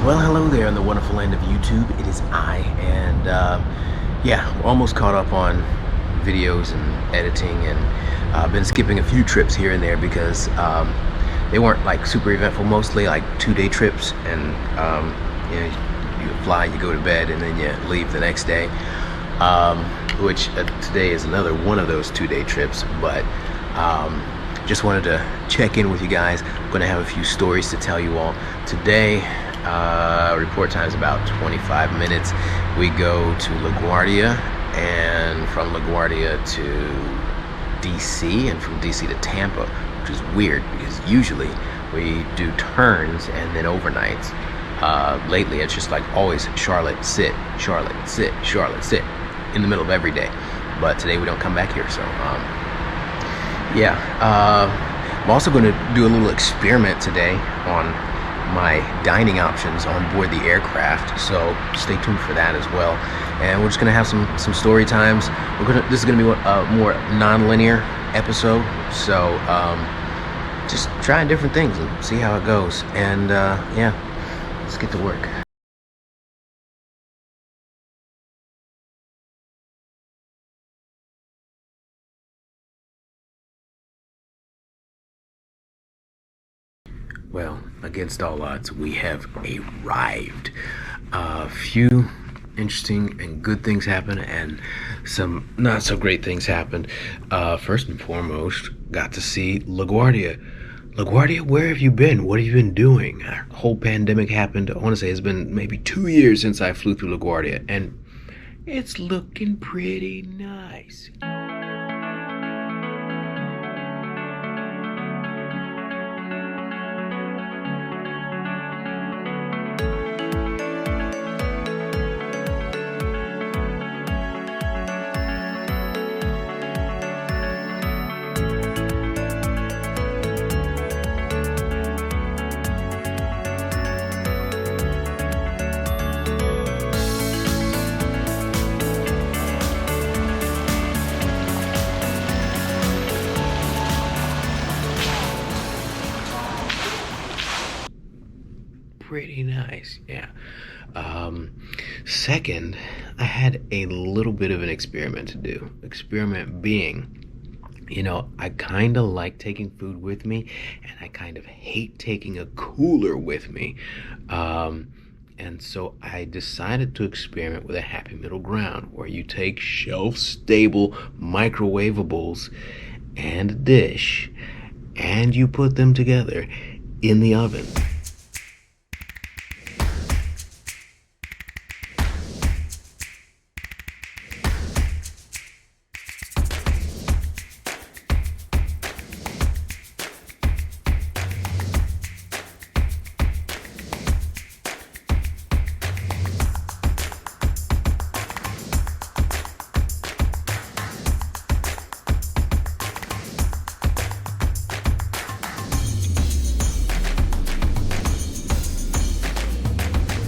Well, hello there in the wonderful land of YouTube. It is I, and yeah, we're almost caught up on videos and editing, and I've been skipping a few trips here and there because they weren't like super eventful. Mostly like 2-day trips, and you know, you fly, you go to bed, and then you leave the next day. Which today is another one of those 2-day trips, but just wanted to check in with you guys. I'm going to have a few stories to tell you all today. Report time is about 25 minutes. We go to LaGuardia, and from LaGuardia to DC, and from DC to Tampa, which is weird because usually we do turns and then overnights. Lately it's just like always Charlotte, sit, Charlotte, sit, Charlotte, sit, in the middle of every day. But today we don't come back here, so yeah. I'm also going to do a little experiment today on my dining options on board the aircraft, so stay tuned for that as well. And we're just gonna have some story times. This is gonna be a more non-linear episode, so just trying different things and see how it goes. And yeah, let's get to work. Well, against all odds, we have arrived. A few interesting and good things happened, and some not so great things happened. First and foremost, got to see LaGuardia. LaGuardia, where have you been? What have you been doing? Our whole pandemic happened. I want to say it's been maybe 2 years since I flew through LaGuardia, and it's looking pretty nice. Pretty nice, yeah. Second, I had a little bit of an experiment to do. Experiment being, I kind of like taking food with me, and I kind of hate taking a cooler with me. And so I decided to experiment with a happy middle ground where you take shelf stable microwavables and a dish, and you put them together in the oven.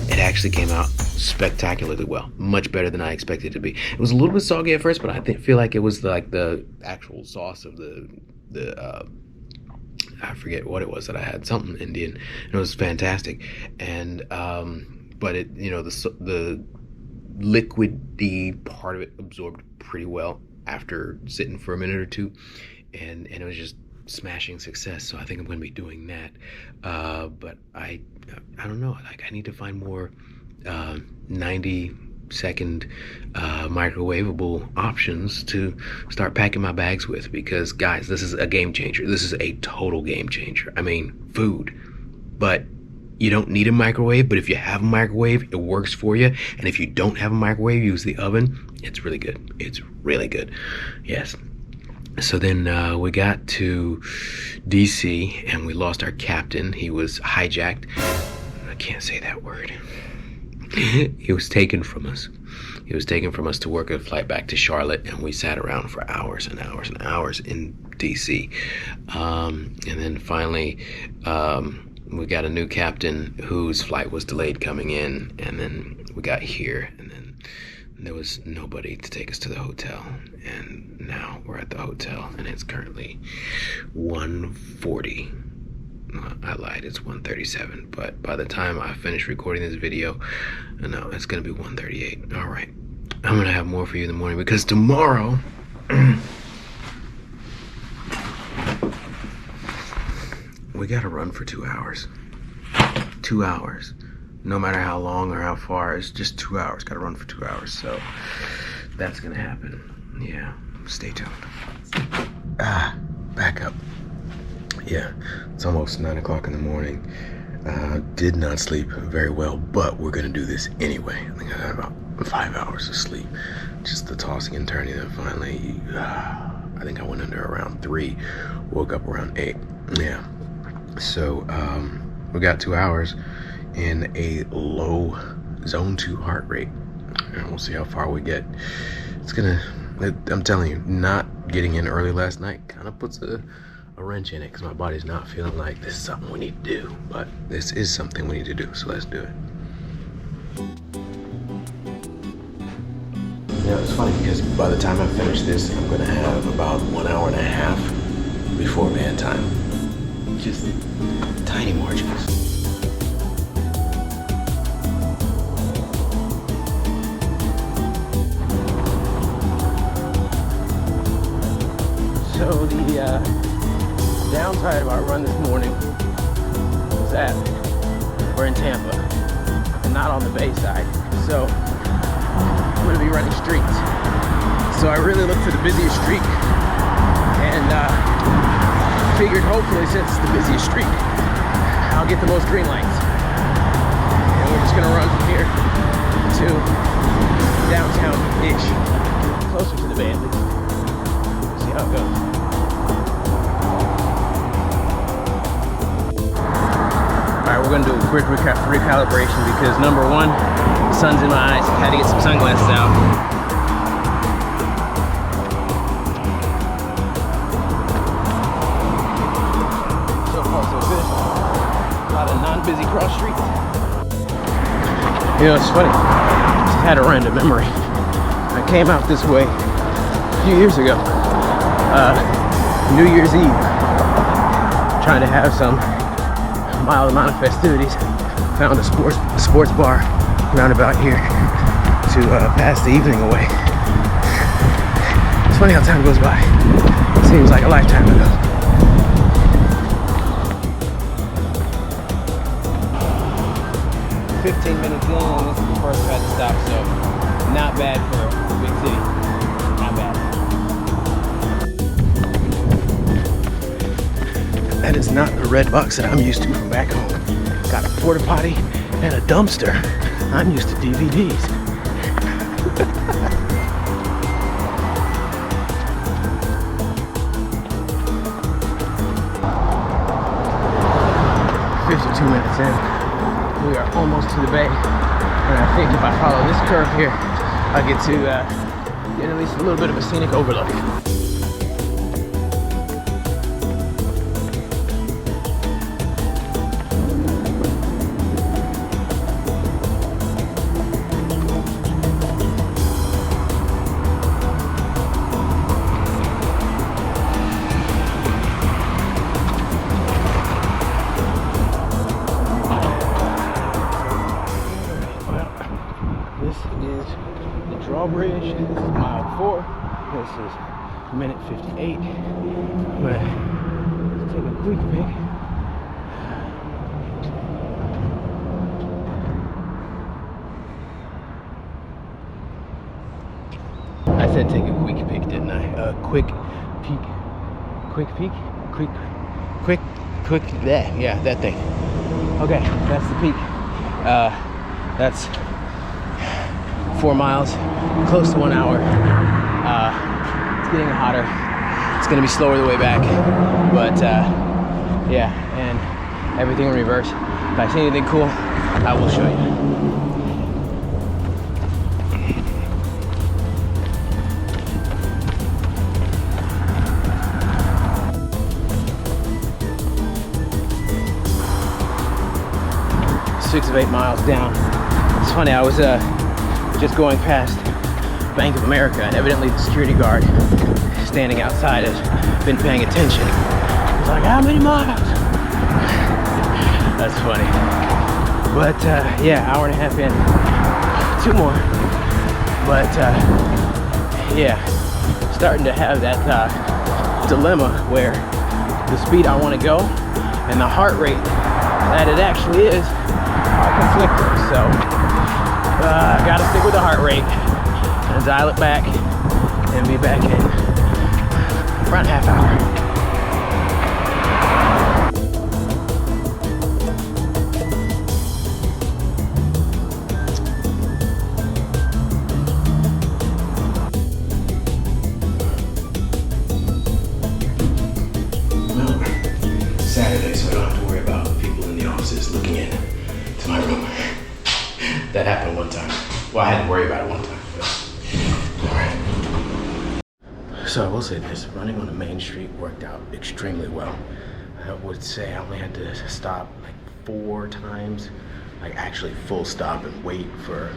It actually came out spectacularly well, much better than I expected it to be. It was a little bit soggy at first, but feel like it was like the actual sauce of the I forget what it was that I had, something Indian, and it was fantastic. And but it, the liquidy part of it absorbed pretty well after sitting for a minute or two, and it was just smashing success. So I think I'm going to be doing that. But I don't know. Like, I need to find more 90-second microwavable options to start packing my bags with, because guys, this is a game changer. This is a total game changer. I mean, food, but you don't need a microwave. But if you have a microwave, it works for you. And if you don't have a microwave, use the oven. It's really good. It's really good. Yes. So then we got to DC, and we lost our captain. He was hijacked. I can't say that word. He was taken from us. He was taken from us to work a flight back to Charlotte, and we sat around for hours and hours and hours in DC. And then finally, we got a new captain whose flight was delayed coming in, and then we got here, and then there was nobody to take us to the hotel. And now we're at the hotel, and it's currently 1:40 I lied, it's 1:37, but by the time I finish recording this video, no, it's gonna be 1:38. All right, I'm gonna have more for you in the morning because tomorrow, we gotta run for 2 hours. 2 hours. No matter how long or how far, it's just 2 hours. Gotta run for 2 hours, so that's gonna happen. Yeah, stay tuned. Back up. Yeah, it's almost 9 o'clock in the morning. Did not sleep very well, but we're gonna do this anyway. I think I got about 5 hours of sleep. Just the tossing and turning, and finally, I think I went under around 3, woke up around 8. Yeah, so we got 2 hours in a low zone 2 heart rate, and we'll see how far we get. I'm telling you, not getting in early last night kind of puts a wrench in it because my body's not feeling like this is something we need to do, but this is something we need to do, so let's do it. Yeah, it's funny because by the time I finish this, I'm gonna have about 1 hour and a half before bedtime. Just tiny margins. So the downside of our run this morning is that we're in Tampa and not on the bay side. So I'm gonna be running streets. So I really looked for the busiest street and figured hopefully since it's the busiest street, I'll get the most green lights. And we're just gonna run from here to downtown-ish, closer to the bay at least. See how it goes. Alright, we're gonna do a quick recalibration because number one, the sun's in my eyes. Had to get some sunglasses out. So far, so good. A lot of non-busy cross streets. You know, it's funny. Just had a random memory. I came out this way a few years ago, New Year's Eve, trying to have some mild amount of festivities. Found a sports bar roundabout here to pass the evening away. It's funny how time goes by. It seems like a lifetime ago. "15 minutes in, and this is the first I've had to stop, so not bad for a big city. Not bad." That is not the red box that I'm used to from back home. Got a porta potty and a dumpster. I'm used to DVDs. "52 minutes in. We are almost to the bay. And I think if I follow this curve here, I'll get to get at least a little bit of a scenic overlook. Drawbridge. This is mile 4. This is minute 58. But let's take a quick pic. I said take a quick pic, didn't I? Quick peek. Quick peek? Quick, that. Yeah, that thing. Okay, that's the peak. That's 4 miles, close to 1 hour. It's getting hotter. It's gonna be slower the way back, but yeah, and everything in reverse. If I see anything cool, I will show you. Six of 8 miles down. It's funny, I was just going past Bank of America, and evidently the security guard standing outside has been paying attention. He's like, "How many miles?" That's funny. But yeah, hour and a half in. 2 more. But yeah, starting to have that dilemma where the speed I want to go and the heart rate that it actually is are conflicting. So gotta stick with the heart rate and dial it back and be back in around half hour. Saturday, so I don't have to worry about people in the offices looking in to my room. That happened one time. Well, I had to worry about it one time. Alright. So I will say this, running on the main street worked out extremely well. I would say I only had to stop like 4 times, like actually full stop and wait for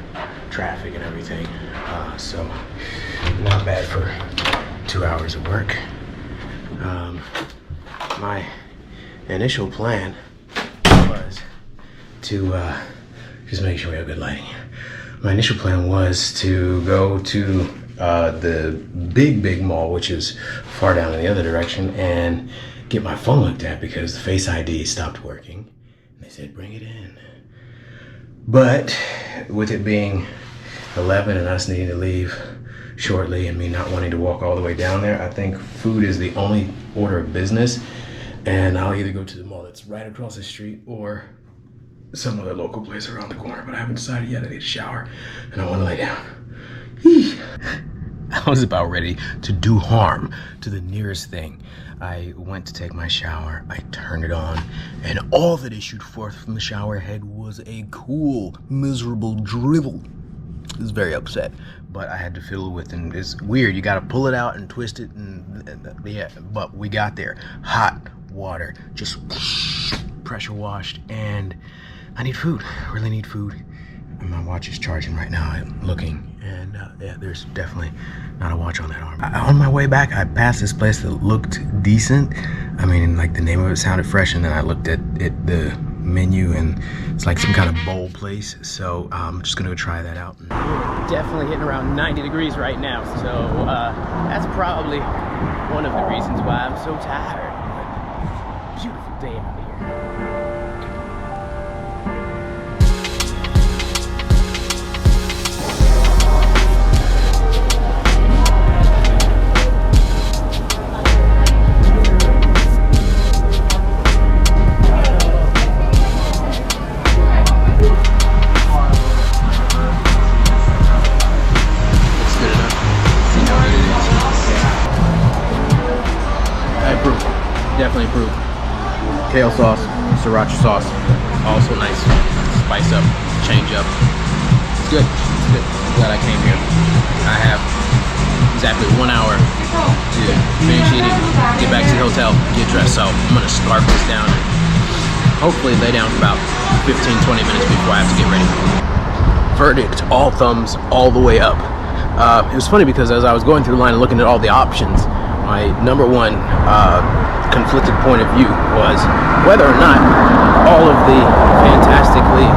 traffic and everything. So not bad for 2 hours of work. My initial plan was to just make sure we have good lighting. My initial plan was to go to the big mall, which is far down in the other direction, and get my phone looked at because the Face ID stopped working. And they said, bring it in. But with it being 11 and us needing to leave shortly and me not wanting to walk all the way down there, I think food is the only order of business. And I'll either go to the mall that's right across the street or some other local place around the corner, but I haven't decided yet. I need a shower and I want to lay down. I was about ready to do harm to the nearest thing. I went to take my shower, I turned it on, and all that issued forth from the shower head was a cool, miserable drivel. I was very upset, but I had to fiddle with it, and it's weird. You gotta pull it out and twist it, and yeah, but we got there. Hot water, just pressure washed, and I need food. I really need food. And my watch is charging right now. I'm looking, and yeah, there's definitely not a watch on that arm. On my way back, I passed this place that looked decent. I mean, like the name of it sounded fresh, and then I looked at the menu, and it's like some kind of bowl place. So I'm just gonna go try that out. We're definitely hitting around 90 degrees right now, so that's probably one of the reasons why I'm so tired. Beautiful day out here. Looks good enough. See how good it is. Yeah. I approve. Definitely approve. Kale sauce, sriracha sauce, also nice. Spice up, change up. It's good. It's good. Glad I came here. I have exactly 1 hour to finish eating, get back to the hotel, get dressed. So I'm gonna scarf this down and hopefully lay down for about 15-20 minutes before I have to get ready. Verdict, all thumbs, all the way up. It was funny because as I was going through the line and looking at all the options, my number one conflicted point of view was whether or not all of the fantastically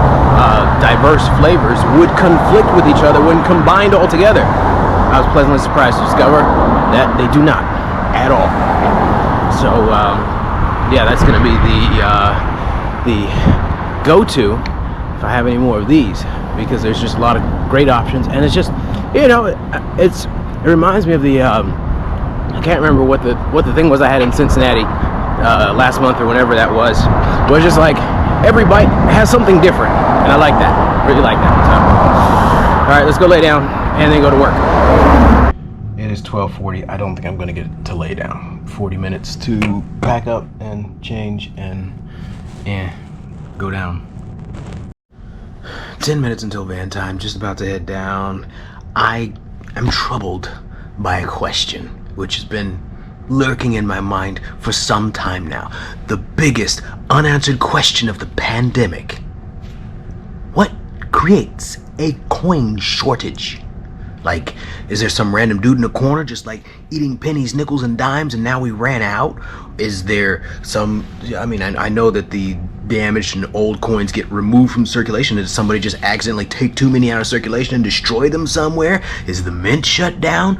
diverse flavors would conflict with each other when combined all together. I was pleasantly surprised to discover that they do not at all. So yeah, that's going to be the go-to if I have any more of these, because there's just a lot of great options, and it's just, you know, it reminds me of the I can't remember what the thing was I had in Cincinnati last month or whenever that was. It was just like every bite has something different, and I like that. Really like that. So, all right, let's go lay down and then go to work. It is 12:40. I don't think I'm going to get to lay down. 40 minutes to pack up and change and go down. 10 minutes until van time. Just about to head down. I am troubled by a question which has been lurking in my mind for some time now. The biggest unanswered question of the pandemic. What creates a coin shortage? Like, is there some random dude in the corner just like eating pennies, nickels, and dimes, and now we ran out? Is there some, I mean, I know that the damaged and old coins get removed from circulation. Did somebody just accidentally take too many out of circulation and destroy them somewhere? Is the mint shut down?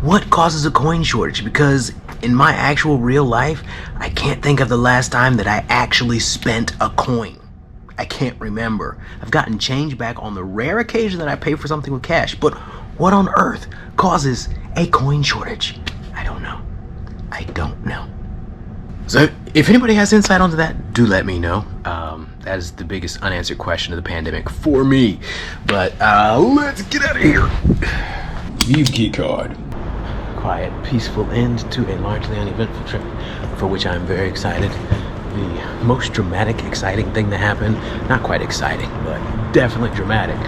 What causes a coin shortage? Because in my actual real life, I can't think of the last time that I actually spent a coin. I can't remember. I've gotten change back on the rare occasion that I pay for something with cash, but what on earth causes a coin shortage? I don't know. I don't know. So if anybody has insight onto that, do let me know. That is the biggest unanswered question of the pandemic for me. But let's get out of here. Eve key card. Quiet, peaceful end to a largely uneventful trip, for which I'm very excited. The most dramatic, exciting thing that happened, not quite exciting, but definitely dramatic.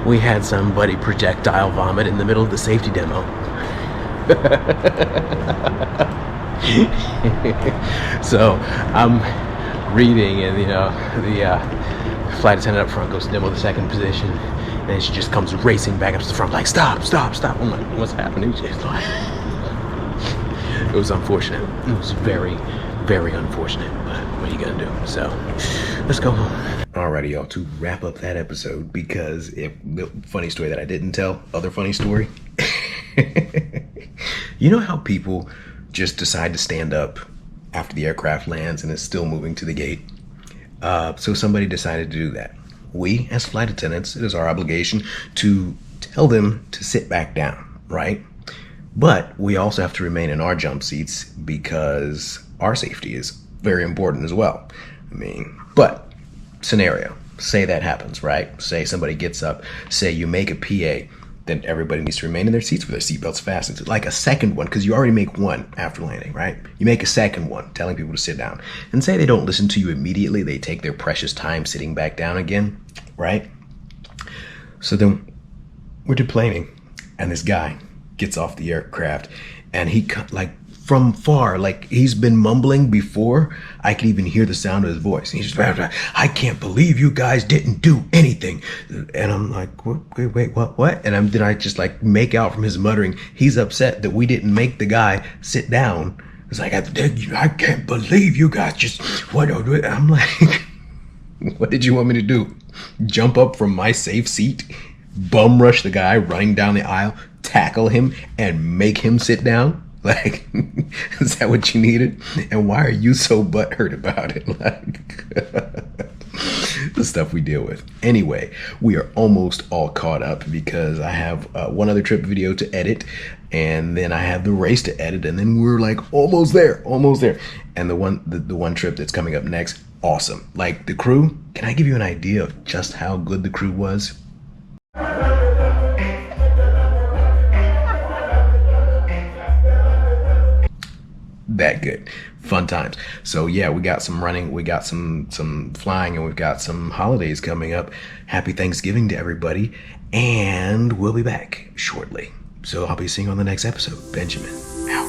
We had somebody projectile vomit in the middle of the safety demo. So I'm reading, and the flight attendant up front goes to demo the second position, and then she just comes racing back up to the front like, stop. I'm like, what's happening? She's like, it was unfortunate. It was very, very unfortunate, but what are you gonna do? So let's go home. Alrighty, y'all, to wrap up that episode, because the funny story that I didn't tell, other funny story. You know how people just decide to stand up after the aircraft lands and is still moving to the gate? So somebody decided to do that. We, as flight attendants, it is our obligation to tell them to sit back down, right? But we also have to remain in our jump seats because our safety is very important as well. I mean, but scenario, say that happens, right? Say somebody gets up, say you make a PA, then everybody needs to remain in their seats with their seatbelts fastened. It's like a second one, because you already make one after landing, right? You make a second one, telling people to sit down. And say they don't listen to you immediately, they take their precious time sitting back down again, right? So then we're deplaning, and this guy gets off the aircraft, and he, like, from far, like he's been mumbling before, I can even hear the sound of his voice. And he's just, I can't believe you guys didn't do anything. And I'm like, wait, what? And then I just like make out from his muttering, he's upset that we didn't make the guy sit down. It's like, I can't believe you guys just, what? I'm like, what did you want me to do? Jump up from my safe seat, bum rush the guy running down the aisle, tackle him, and make him sit down? Like, is that what you needed? And why are you so butthurt about it? Like, the stuff we deal with. Anyway, we are almost all caught up because I have one other trip video to edit, and then I have the race to edit, and then we're like almost there. And the one trip that's coming up next, awesome. Like the crew, can I give you an idea of just how good the crew was? That good. Fun times. So yeah, we got some running, we got some flying, and we've got some holidays coming up. Happy Thanksgiving to everybody, and we'll be back shortly. So I'll be seeing you on the next episode. Benjamin out.